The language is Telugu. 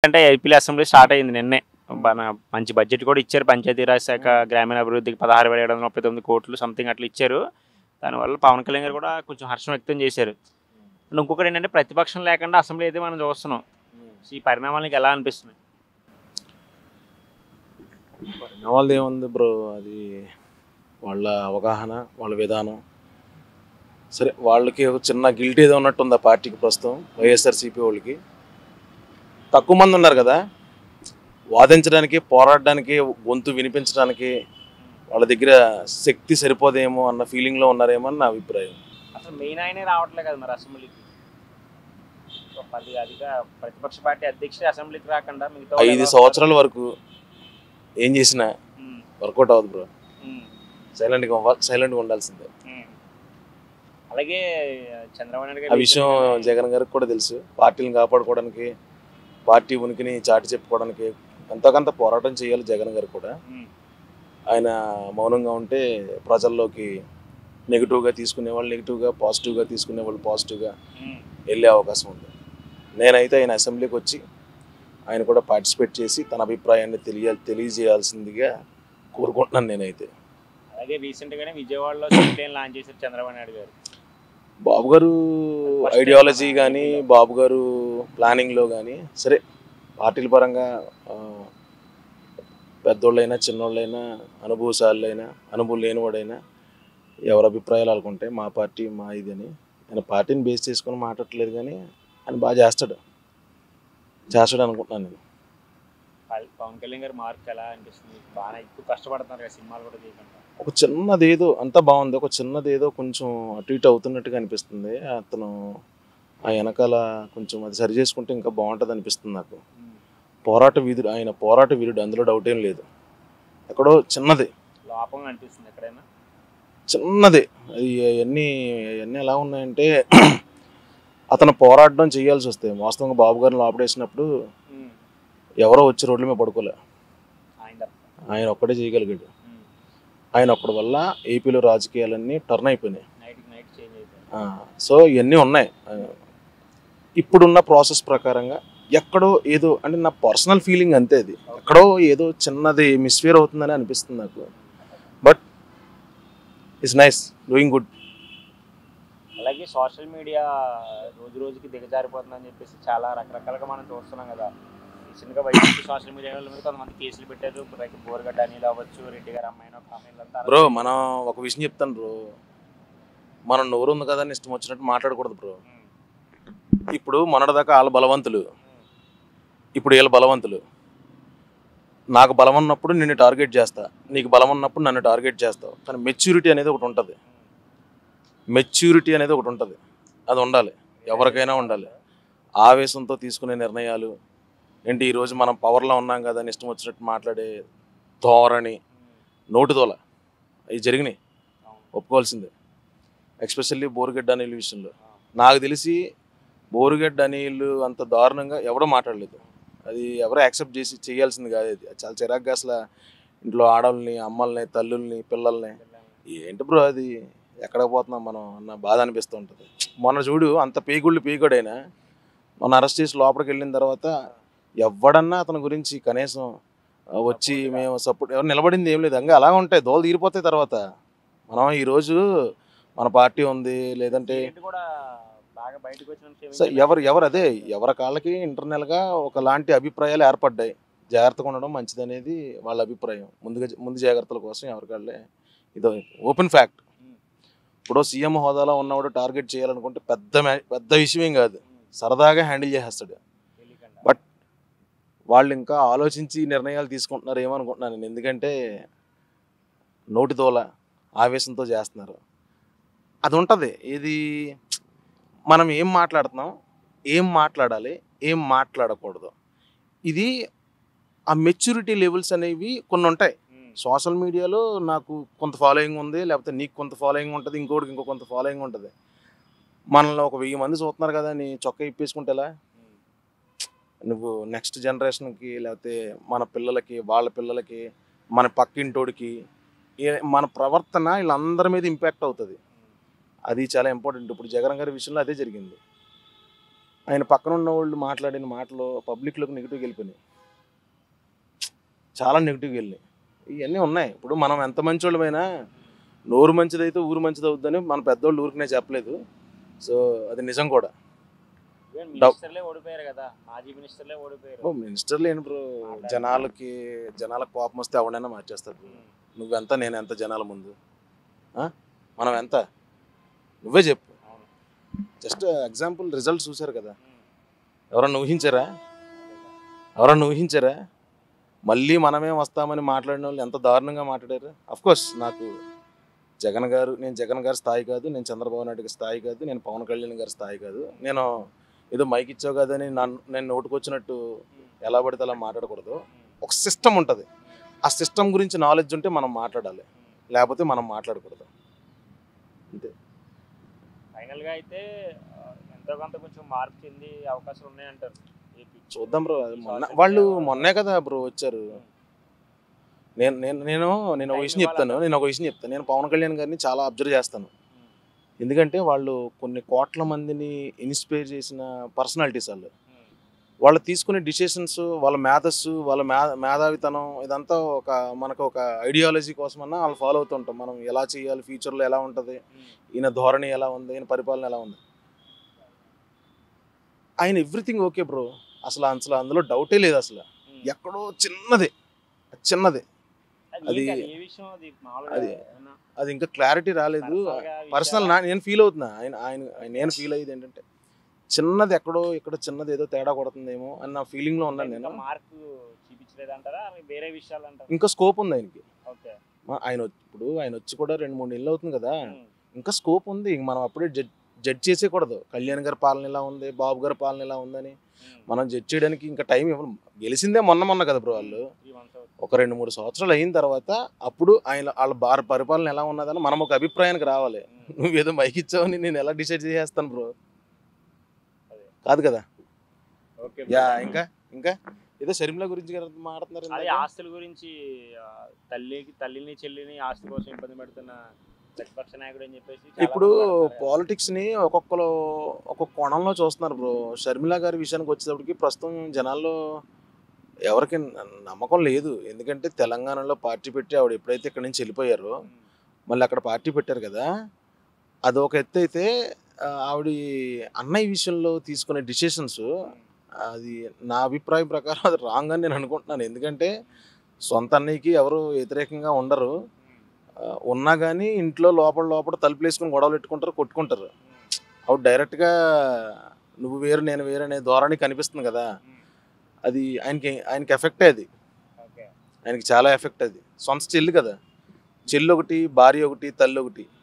అంటే ఏపీలో అసెంబ్లీ స్టార్ట్ అయింది నిన్నే. మంచి బడ్జెట్ కూడా ఇచ్చారు. పంచాయతీరాజ్ శాఖ గ్రామీణాభివృద్ధికి 16,739 కోట్లు సంథింగ్ అట్లా ఇచ్చారు. దానివల్ల పవన్ కళ్యాణ్ గారు కూడా కొంచెం హర్షం వ్యక్తం చేశారు. అండ్ ఇంకొకటి ఏంటంటే ప్రతిపక్షం లేకుండా అసెంబ్లీ అయితే మనం చూస్తున్నాం. ఈ పరిణామాలకి ఎలా అనిపిస్తుంది? పరిణామాలు ఏముంది బ్రో, అది వాళ్ళ అవగాహన, వాళ్ళ విధానం. సరే, వాళ్ళకి ఒక చిన్న గిల్ట్ ఏదో ఉన్నట్టుంది ఆ పార్టీకి ప్రస్తుతం. వైఎస్ఆర్సీపీ వాళ్ళకి తక్కువ మంది ఉన్నారు కదా, వాదించడానికి, పోరాడడానికి, గొంతు వినిపించడానికి వాళ్ళ దగ్గర శక్తి సరిపోదేమో అన్న ఫీలింగ్లో ఉన్నారేమో అని నా అభిప్రాయం. అసలు మెయిన్ ఆయనే రావట్లేదు కదా మరి అసెంబ్లీకి. ప్రతిపక్ష పార్టీ అధ్యక్షుడు అసెంబ్లీకి రాకుండా 5 సంవత్సరాల వరకు ఏం చేసినా వర్కౌట్ అవ్వదు బ్రో. సైలెంట్గా ఉండాల్సిందే. అలాగే చంద్రబాబు నాయుడు ఆ విషయం జగన్ గారికి కూడా తెలుసు. పార్టీని కాపాడుకోవడానికి, పార్టీ ఉనికిని చాటి చెప్పుకోవడానికి ఎంతకంత పోరాటం చేయాలి జగన్ గారు కూడా. ఆయన మౌనంగా ఉంటే ప్రజల్లోకి నెగిటివ్గా తీసుకునే వాళ్ళు నెగిటివ్గా, పాజిటివ్గా తీసుకునే వాళ్ళు పాజిటివ్గా వెళ్ళే అవకాశం ఉంది. నేనైతే ఆయన అసెంబ్లీకి వచ్చి ఆయన కూడా పార్టిసిపేట్ చేసి తన అభిప్రాయాన్ని తెలియజేయాల్సిందిగా కోరుకుంటున్నాను నేనైతే. అలాగే రీసెంట్గానే విజయవాడలో లాంచ్ చేశారు చంద్రబాబు నాయుడు గారు. బాబు గారు ఐడియాలజీ కానీ, బాబు గారు ప్లానింగ్లో కానీ, సరే పార్టీల పరంగా పెద్దోళ్ళైనా చిన్నోళ్ళైనా అనుభవశాలైనా అనుభవం లేనివాడైనా ఎవరి అభిప్రాయాలు అనుకుంటాయి. మా పార్టీ మా ఇది అని ఆయన పార్టీని బేస్ చేసుకొని మాట్లాడట్లేదు, కానీ ఆయన బాగా చేస్తాడు అనుకుంటున్నాను నేను. పవన్ కళ్యాణ్ గారు మార్క్ ఎలా అనిపిస్తుంది? బాగా ఎక్కువ కష్టపడుతున్నారు కదా సినిమాలు కూడా చేయకుండా. ఒక చిన్నదేదో అంతా బాగుంది, ఒక చిన్నదేదో కొంచెం అటు ఇటు అవుతున్నట్టుగా అనిపిస్తుంది. అతను ఆ వెనకాల కొంచెం అది సరి చేసుకుంటే ఇంకా బాగుంటుంది అనిపిస్తుంది నాకు. ఆయన పోరాట వీరుడు, అందులో డౌట్ ఏం లేదు. ఎక్కడో చిన్నది లోపం అనిపిస్తుంది ఎక్కడైనా, చిన్నది. అది అవన్నీ ఎలా ఉన్నాయంటే అతను పోరాటం చేయాల్సి వస్తే వాస్తవంగా బాబు గారిని లోపడేసినప్పుడు ఎవరో వచ్చి రోడ్ల మీద పడుకోలే, ఆయన ఒక్కడే చేయగలిగాడు. ఆయన ఒక్కడి వల్ల ఏపీలో రాజకీయాలన్నీ టర్న్ అయిపోయినాయి. సో ఇవన్నీ ఉన్నాయి. ఇప్పుడున్న ప్రాసెస్ ప్రకారంగా ఎక్కడో ఏదో, అంటే నా పర్సనల్ ఫీలింగ్ అంతే, అది ఎక్కడో ఏదో చిన్నది మిస్ఫేర్ అవుతుందని అనిపిస్తుంది నాకు. But it's nice, doing good. అలాగే సోషల్ మీడియా రోజు రోజుకి దిగజారిపోతుందని చెప్పేసి చాలా రకరకాలుగా మనం చూస్తున్నాం కదా. రీసెంట్గా వైసీపీ సోషల్ మీడియాలో మీద కొంతమంది కేసులు పెట్టారు. బోరగడ్డ అనిల్ అవ్వచ్చు, రెడ్డి గారు అమ్మాయినో కామెంట్. బ్రో మనం ఒక విషయం చెప్తాను బ్రో, మనం నోరు ఉంది కదా అని ఇష్టం వచ్చినట్టు మాట్లాడకూడదు బ్రో. ఇప్పుడు మొన్నటిదాకా వాళ్ళు బలవంతులు, ఇప్పుడు వీళ్ళు బలవంతులు. నాకు బలం ఉన్నప్పుడు నిన్ను టార్గెట్ చేస్తా, నీకు బలం ఉన్నప్పుడు నన్ను టార్గెట్ చేస్తావు. కానీ మెచ్యూరిటీ అనేది ఒకటి ఉంటుంది, అది ఉండాలి, ఎవరికైనా ఉండాలి. ఆవేశంతో తీసుకునే నిర్ణయాలు ఏంటి, ఈరోజు మనం పవర్లో ఉన్నాం కదా అని ఇష్టం వచ్చినట్టు మాట్లాడే ధోరణి, నోటితోల అవి జరిగినాయి, ఒప్పుకోవాల్సిందే. ఎస్పెషల్లీ బోరుగడ్డ అనిల్ విషయంలో నాకు తెలిసి బోరుగడ్డ అనిల్ అంత దారుణంగా ఎవడో మాట్లాడలేదు. అది ఎవరో యాక్సెప్ట్ చేయాల్సింది కాదు. అది చాలా చిరాగ్గా అసలు ఇంట్లో ఆడవాళ్ళని, అమ్మల్ని, తల్లుల్ని, పిల్లల్ని ఏంటి బ్రో అది, ఎక్కడ పోతున్నాం మనం అన్న బాధ అనిపిస్తూ ఉంటుంది. మొన్న చూడు, అంత పేగుడైనా మొన్న అరెస్ట్ చేసి లోపలికి వెళ్ళిన తర్వాత ఎవడన్నా అతని గురించి కనీసం వచ్చి మేము సపోర్ట్ ఎవరు నిలబడింది ఏం లేదు. ఇంకా అలా ఉంటాయి, దోలు తీరిపోతాయి. తర్వాత మనం ఈరోజు మన పార్టీ ఉంది, లేదంటే ఎవరు అదే ఎవరి కాళ్ళకి ఇంటర్నల్గా ఒకలాంటి అభిప్రాయాలు ఏర్పడ్డాయి. జాగ్రత్తగా ఉండడం మంచిది అనేది వాళ్ళ అభిప్రాయం. ముందు జాగ్రత్తల కోసం ఎవరికాళ్ళే, ఇదో ఓపెన్ ఫ్యాక్ట్. ఇప్పుడు సీఎం హోదాలో ఉన్నవాడు టార్గెట్ చేయాలనుకుంటే పెద్ద విషయం కాదు, సరదాగా హ్యాండిల్ చేసేస్తాడు. బట్ వాళ్ళు ఇంకా ఆలోచించి నిర్ణయాలు తీసుకుంటున్నారు ఏమనుకుంటున్నాను నేను. ఎందుకంటే నోటితోల ఆవేశంతో చేస్తున్నారు. అది ఉంటుంది. ఇది మనం ఏం మాట్లాడుతున్నాం, ఏం మాట్లాడాలి, ఏం మాట్లాడకూడదు, ఇది ఆ మెచ్యూరిటీ లెవెల్స్ అనేవి కొన్ని ఉంటాయి. సోషల్ మీడియాలో నాకు కొంత ఫాలోయింగ్ ఉంది, లేకపోతే నీకు కొంత ఫాలోయింగ్ ఉంటుంది, ఇంకోటికి ఇంకో కొంత ఫాలోయింగ్ ఉంటుంది. మనల్ని ఒక 1000 మంది చూస్తున్నారు కదా నీ చొక్కా ఇప్పేసుకుంటే ఎలా? నువ్వు నెక్స్ట్ జనరేషన్కి, లేకపోతే మన పిల్లలకి, వాళ్ళ పిల్లలకి, మన పక్కింటోడికి మన ప్రవర్తన వీళ్ళందరి మీద ఇంపాక్ట్ అవుతుంది. అది చాలా ఇంపార్టెంట్. ఇప్పుడు జగన్ గారి విషయంలో అదే జరిగింది. ఆయన పక్కన ఉన్న వాళ్ళు మాట్లాడిన మాటలు పబ్లిక్లోకి నెగిటివ్గా వెళ్ళిపోయినాయి, చాలా నెగిటివ్గా వెళ్ళినాయి. ఇవన్నీ ఉన్నాయి. ఇప్పుడు మనం ఎంత మంచి వాళ్ళమైనా నోరు మంచిదైతే ఊరు మంచిది అవుద్దని మన పెద్దోళ్ళు ఊరికనే చెప్పలేదు. సో అది నిజం కూడా. మినిస్టర్లే ఓడిపోయారు కదా, మాజీ మినిస్టర్లే ఓడిపోయారు. మినిస్టర్లు ఏంటి బ్రో, జనాలకు కోపం వస్తే ఎవడైనా మార్చేస్తారు బ్రో. నువ్వెంత నేను ఎంత జనాల ముందు, మనం ఎంత, నువ్వే చెప్పు. జస్ట్ ఎగ్జాంపుల్ రిజల్ట్ చూశారు కదా, ఎవరన్నా ఊహించారా? మళ్ళీ మనమే వస్తామని మాట్లాడిన వాళ్ళు ఎంత దారుణంగా మాట్లాడారు. అఫ్కోర్స్ నాకు నేను జగన్ గారి స్థాయి కాదు, నేను చంద్రబాబు నాయుడు గారి స్థాయి కాదు, నేను పవన్ కళ్యాణ్ గారి స్థాయి కాదు. నేను ఏదో మైక్ ఇచ్చావు కదని నేను నోటుకొచ్చినట్టు ఎలా పడితే అలా మాట్లాడకూడదు. ఒక సిస్టమ్ ఉంటుంది, ఆ సిస్టమ్ గురించి నాలెడ్జ్ ఉంటే మనం మాట్లాడాలి, లేకపోతే మనం మాట్లాడకూడదు, అంతే. ఫైనల్గా అయితే ఎంతో కొంత కొంచెం మార్పు చెంది అవకాశాలు ఉన్నాయంటారు. చూద్దాం బ్రో. వాళ్ళు మొన్నే కదా బ్రో వచ్చారు. నేను ఒక విషయం చెప్తాను. నేను పవన్ కళ్యాణ్ గారిని చాలా అబ్జర్వ్ చేస్తాను. ఎందుకంటే వాళ్ళు కొన్ని కోట్ల మందిని ఇన్స్పైర్ చేసిన పర్సనాలిటీస్. వాళ్ళు తీసుకునే డిసిషన్స్, వాళ్ళ మేధస్సు, వాళ్ళ మేధావితనం, ఇదంతా మనకు ఒక ఐడియాలజీ కోసమన్నా వాళ్ళు ఫాలో అవుతుంటాం. మనం ఎలా చేయాలి, ఫ్యూచర్లో ఎలా ఉంటుంది, ఈయన ధోరణి ఎలా ఉంది, ఈయన పరిపాలన ఎలా ఉంది, ఆయన ఎవ్రీథింగ్ ఓకే బ్రో. అసలు అందులో డౌటే లేదు. అసలు ఎక్కడో చిన్నది అది ఇంకా క్లారిటీ రాలేదు. పర్సనల్ నేను ఫీల్ అవుతున్నా, నేను ఫీల్ అయ్యేది ఏంటంటే చిన్నది ఇక్కడ చిన్నది ఏదో తేడా కొడుతుందేమో అన్న ఫీలింగ్లో ఉన్నాను నేను. ఇంకా స్కోప్ ఉంది ఆయనకి. ఆయన వచ్చి కూడా 2-3 నెలలు అవుతుంది కదా, ఇంకా స్కోప్ ఉంది. మనం అప్పుడే జడ్జ్ చేసేయకూడదు. కళ్యాణ్ గారి పాలన ఎలా ఉంది, బాబు గారి పాలన ఎలా ఉందని మనం జడ్జ్ చేయడానికి ఇంకా టైం ఇవ్వడం. గెలిచిందే మొన్న కదా బ్రో. వాళ్ళు ఒక 2-3 సంవత్సరాలు అయిన తర్వాత అప్పుడు వాళ్ళ పరిపాలన ఎలా ఉన్నదని మనం ఒక అభిప్రాయానికి రావాలి. నువ్వేదో మైక్ ఇచ్చావని నేను ఎలా డిసైడ్ చేసేస్తాను బ్రో, కాదు కదా. ఇంకా ఏదో షర్మిల గురించి మాట్లాడుతున్నారు. ఆస్తుల గురించి, తల్లిని చెల్లిని ఆస్తి కోసం ఇబ్బంది పెడుతున్న ప్రతిపక్ష నాయకుడు అని చెప్పేసి ఇప్పుడు పాలిటిక్స్ ని ఒక్కొక్క కోణంలో చూస్తున్నారు బ్రో. షర్మిల గారి విషయానికి వచ్చేటప్పటికి ప్రస్తుతం జనాల్లో ఎవరికి నమ్మకం లేదు. ఎందుకంటే తెలంగాణలో పార్టీ పెట్టి ఆవిడ ఎప్పుడైతే ఇక్కడి నుంచి వెళ్ళిపోయారో మళ్ళీ అక్కడ పార్టీ పెట్టారు కదా, అదొక ఎత్తు అయితే ఆవిడ అన్నయ్య విషయంలో తీసుకునే డిసిషన్స్, అది నా అభిప్రాయం ప్రకారం అది రాంగ్ అని నేను అనుకుంటున్నాను. ఎందుకంటే సొంత అన్నయ్యకి ఎవరు వ్యతిరేకంగా ఉండరు, ఉన్నా కానీ ఇంట్లో లోపల తలుపులు వేసుకుని గొడవలు పెట్టుకుంటారు, కొట్టుకుంటారు. ఆవిడ డైరెక్ట్గా నువ్వు వేరు నేను వేరు అనే ధోరణి కనిపిస్తుంది కదా, అది ఆయనకి ఎఫెక్టే. అది ఆయనకి చాలా ఎఫెక్ట్. అది సొంత చెల్లి కదా, చెల్లి ఒకటి, భార్య ఒకటి, తల్లి ఒకటి.